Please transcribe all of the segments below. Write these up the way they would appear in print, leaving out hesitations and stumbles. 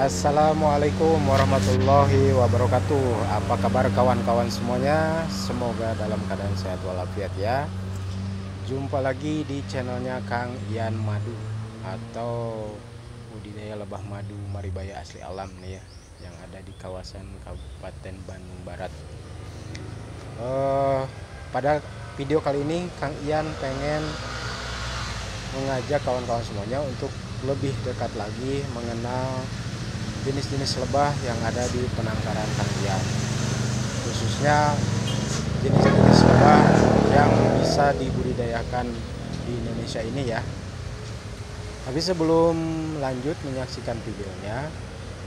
Assalamualaikum warahmatullahi wabarakatuh. Apa kabar kawan-kawan semuanya? Semoga dalam keadaan sehat walafiat ya. Jumpa lagi di channelnya Kang Ian Madu atau budidaya lebah madu Maribaya asli alam nih ya, yang ada di kawasan Kabupaten Bandung Barat. Pada video kali ini Kang Ian pengen mengajak kawan-kawan semuanya untuk lebih dekat lagi mengenal jenis-jenis lebah yang ada di penangkaran Kang Ian, khususnya jenis-jenis lebah yang bisa dibudidayakan di Indonesia ini ya. Tapi sebelum lanjut menyaksikan videonya,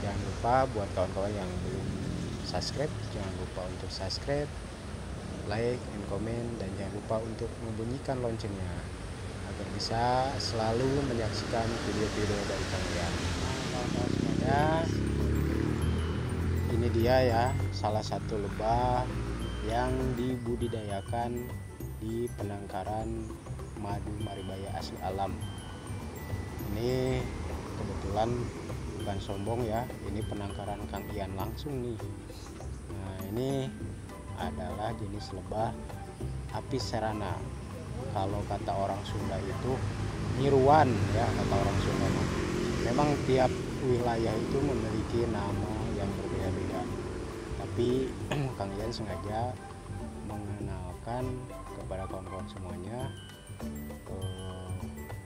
jangan lupa buat kawan-kawan yang belum subscribe, jangan lupa untuk subscribe, like, and comment, dan jangan lupa untuk membunyikan loncengnya agar bisa selalu menyaksikan video-video dari Kang Ian. Kawan-kawan semuanya, ini dia ya, salah satu lebah yang dibudidayakan di penangkaran madu Maribaya asli alam. Ini kebetulan bukan sombong ya, ini penangkaran Kang Ian langsung nih. Nah, ini adalah jenis lebah Apis cerana. Kalau kata orang Sunda itu niruan ya, kata orang Sunda. Memang tiap wilayah itu memiliki nama yang berbeda-beda, tapi Kang Ian sengaja mengenalkan kepada kawan-kawan semuanya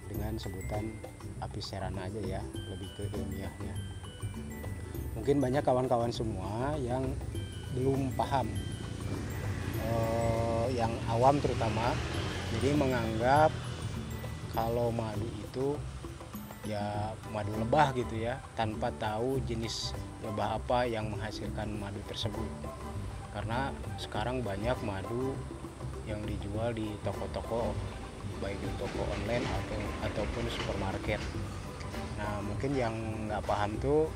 dengan sebutan Apis cerana aja ya, lebih ke ilmiahnya. Mungkin banyak kawan-kawan semua yang belum paham, yang awam terutama, jadi menganggap kalau madu itu ya madu lebah gitu ya, tanpa tahu jenis lebah apa yang menghasilkan madu tersebut. Karena sekarang banyak madu yang dijual di toko-toko, baik di toko online ataupun supermarket. Nah, mungkin yang nggak paham tuh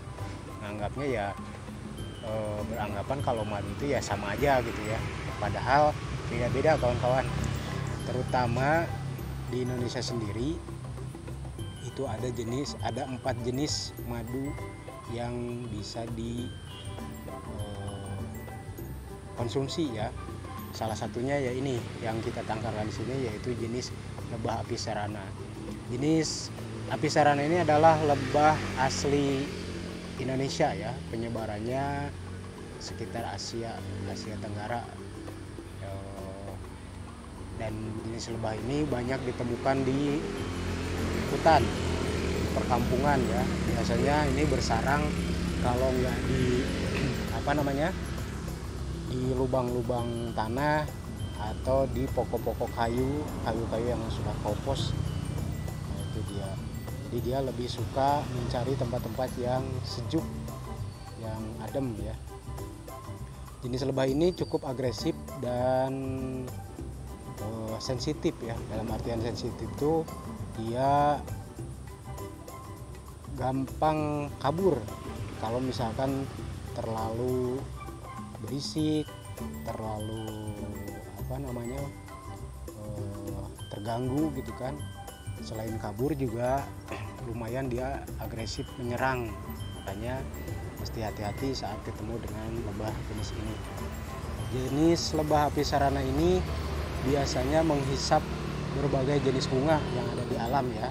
nganggapnya ya beranggapan kalau madu itu ya sama aja gitu ya. Padahal beda-beda kawan-kawan. Terutama di Indonesia sendiri itu ada 4 jenis madu yang bisa dikonsumsi ya. Salah satunya ya ini yang kita tangkarkan di sini, yaitu jenis lebah Apis cerana. Jenis Apis cerana ini adalah lebah asli Indonesia ya, penyebarannya sekitar Asia Tenggara. Dan jenis lebah ini banyak ditemukan di hutan, perkampungan ya. Biasanya ini bersarang kalau nggak di di lubang-lubang tanah atau di pokok-pokok kayu yang sudah kopos. Nah, itu dia. Jadi dia lebih suka mencari tempat-tempat yang sejuk, yang adem ya. Jenis lebah ini cukup agresif dan sensitif ya. Dalam artian sensitif itu dia gampang kabur kalau misalkan terlalu berisik, terlalu terganggu gitu kan. Selain kabur juga lumayan dia agresif menyerang. Makanya mesti hati-hati saat ketemu dengan lebah jenis ini. Jenis lebah Apis cerana ini biasanya menghisap berbagai jenis bunga yang ada di alam ya.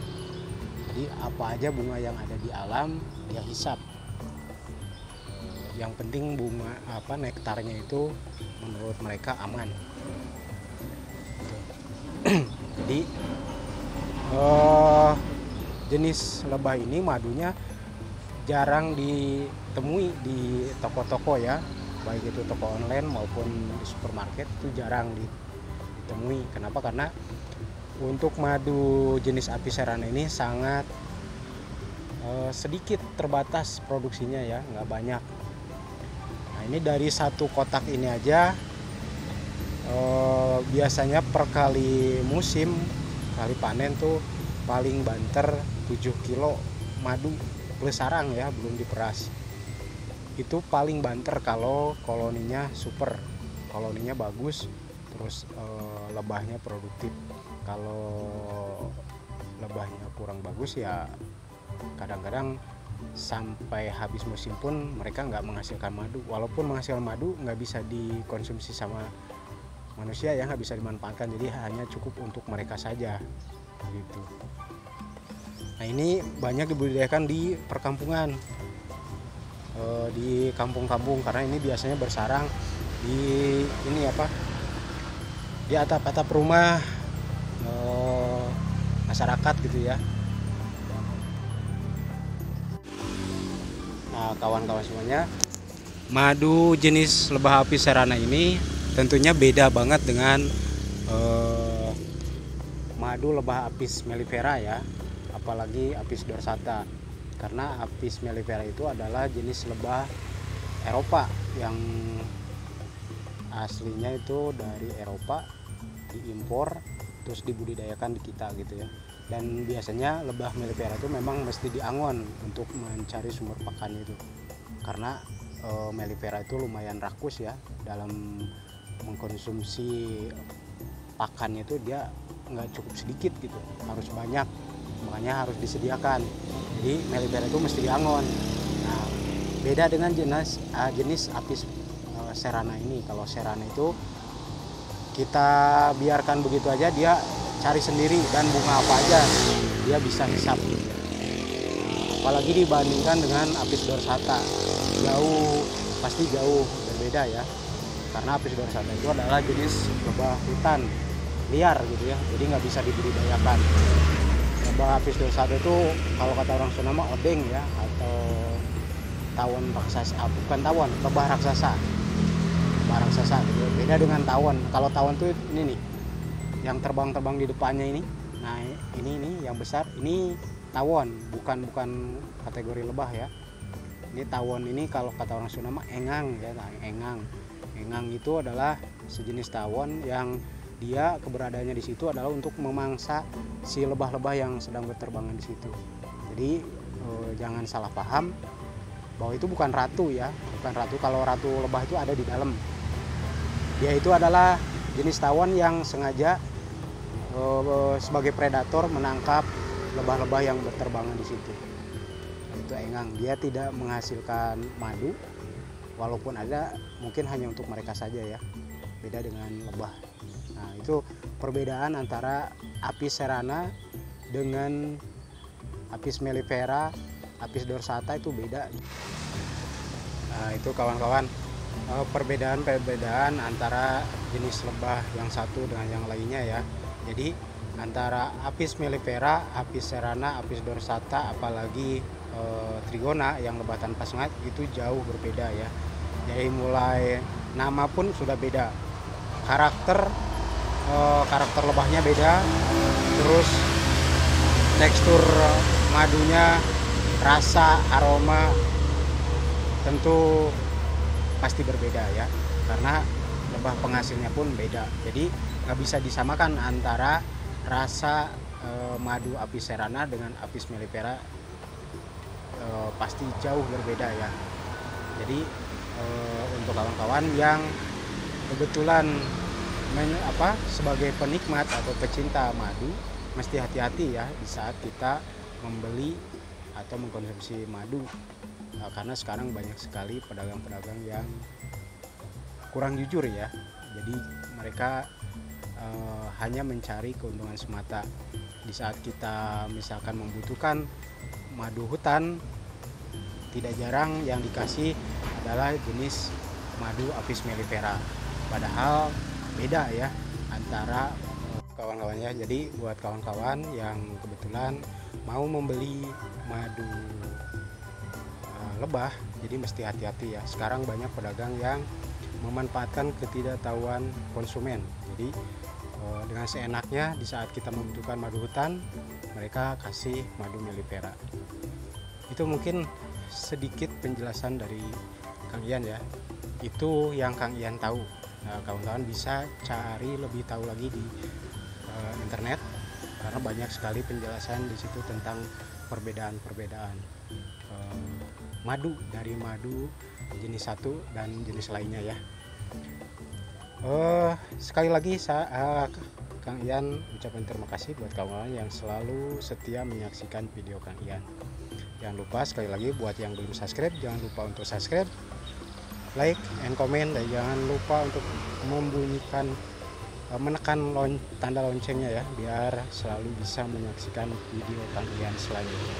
Jadi apa aja bunga yang ada di alam dia hisap. Yang penting bunga nektarnya itu menurut mereka aman. Jadi jenis lebah ini madunya jarang ditemui di toko-toko ya, baik itu toko online maupun di supermarket, itu jarang ditemui. Kenapa? Karena untuk madu jenis Apis cerana ini sangat sedikit, terbatas produksinya ya, nggak banyak. Nah, ini dari satu kotak ini aja biasanya per kali musim, kali panen tuh paling banter 7 kilo madu plus sarang ya, belum diperas. Itu paling banter kalau koloninya super, koloninya bagus, terus lebahnya produktif. Kalau lebahnya kurang bagus ya kadang-kadang sampai habis musim pun mereka nggak menghasilkan madu. Walaupun menghasilkan madu nggak bisa dikonsumsi sama manusia ya, nggak bisa dimanfaatkan, jadi hanya cukup untuk mereka saja gitu. Nah ini banyak dibudidayakan di perkampungan, di kampung-kampung, karena ini biasanya bersarang di di atap-atap rumah masyarakat gitu ya. Nah kawan-kawan semuanya, madu jenis lebah apis serana ini tentunya beda banget dengan madu lebah apis mellifera ya, apalagi apis dorsata, karena apis mellifera itu adalah jenis lebah Eropa yang aslinya itu dari Eropa, diimpor terus dibudidayakan di kita gitu ya. Dan biasanya lebah mellifera itu memang mesti diangon untuk mencari sumber pakan itu, karena mellifera itu lumayan rakus ya dalam mengkonsumsi pakannya, itu dia nggak cukup sedikit gitu, harus banyak, makanya harus disediakan. Jadi mellifera itu mesti diangon. Nah beda dengan jenis apis serana ini. Kalau serana itu kita biarkan begitu aja, dia cari sendiri, dan bunga apa aja dia bisa hisap gitu. Apalagi dibandingkan dengan apis dorsata, pasti jauh berbeda ya, karena apis dorsata itu adalah jenis lebah hutan liar gitu ya, jadi nggak bisa dibudidayakan. Lebah apis dorsata itu kalau kata orang Sunda mah odeng ya, atau tawon raksasa, bukan tawon, lebah raksasa gitu. Beda dengan tawon. Kalau tawon tuh ini nih yang terbang-terbang di depannya ini. Nah ini yang besar, ini tawon, bukan kategori lebah ya. Ini tawon, ini kalau kata orang Sunda mah engang ya. Nah, engang itu adalah sejenis tawon yang dia keberadaannya di situ adalah untuk memangsa si lebah-lebah yang sedang berterbangan di situ. Jadi jangan salah paham bahwa itu bukan ratu ya, bukan ratu. Kalau ratu lebah itu ada di dalam. Dia itu adalah jenis tawon yang sengaja sebagai predator menangkap lebah-lebah yang berterbangan di situ. Itu engang, dia tidak menghasilkan madu, walaupun ada mungkin hanya untuk mereka saja ya. Beda dengan lebah. Nah itu perbedaan antara apis serana dengan apis mellifera, apis dorsata itu beda. Nah itu kawan-kawan, perbedaan antara jenis lebah yang satu dengan yang lainnya ya. Jadi antara apis mellifera, apis serana, apis dorsata, apalagi trigona yang lebah tanpa sengat itu jauh berbeda ya. Jadi mulai nama pun sudah beda, karakter lebahnya beda, terus tekstur madunya, rasa, aroma tentu pasti berbeda ya, karena lebah penghasilnya pun beda. Jadi nggak bisa disamakan antara rasa madu apis serana dengan apis mellifera, pasti jauh berbeda ya. Jadi untuk kawan-kawan yang kebetulan sebagai penikmat atau pecinta madu, mesti hati-hati ya di saat kita membeli atau mengkonsumsi madu, karena sekarang banyak sekali pedagang-pedagang yang kurang jujur ya. Jadi mereka hanya mencari keuntungan semata. Di saat kita misalkan membutuhkan madu hutan, tidak jarang yang dikasih adalah jenis madu apis mellifera, padahal beda ya antara kawan-kawannya. Jadi buat kawan-kawan yang kebetulan mau membeli madu lebah, jadi mesti hati-hati ya. Sekarang banyak pedagang yang memanfaatkan ketidaktahuan konsumen. Jadi dengan seenaknya di saat kita membutuhkan madu hutan, mereka kasih madu mellifera. Itu mungkin sedikit penjelasan dari Kang Ian ya. Itu yang Kang Ian tahu. Nah, kawan-kawan bisa cari lebih tahu lagi di internet, karena banyak sekali penjelasan di situ tentang perbedaan madu, dari madu jenis satu dan jenis lainnya ya. Sekali lagi Kang Ian ucapkan terima kasih buat kawan-kawan yang selalu setia menyaksikan video Kang Ian. Jangan lupa sekali lagi buat yang belum subscribe, jangan lupa untuk subscribe, like, and comment, dan jangan lupa untuk menekan tanda loncengnya ya, biar selalu bisa menyaksikan video kalian selanjutnya.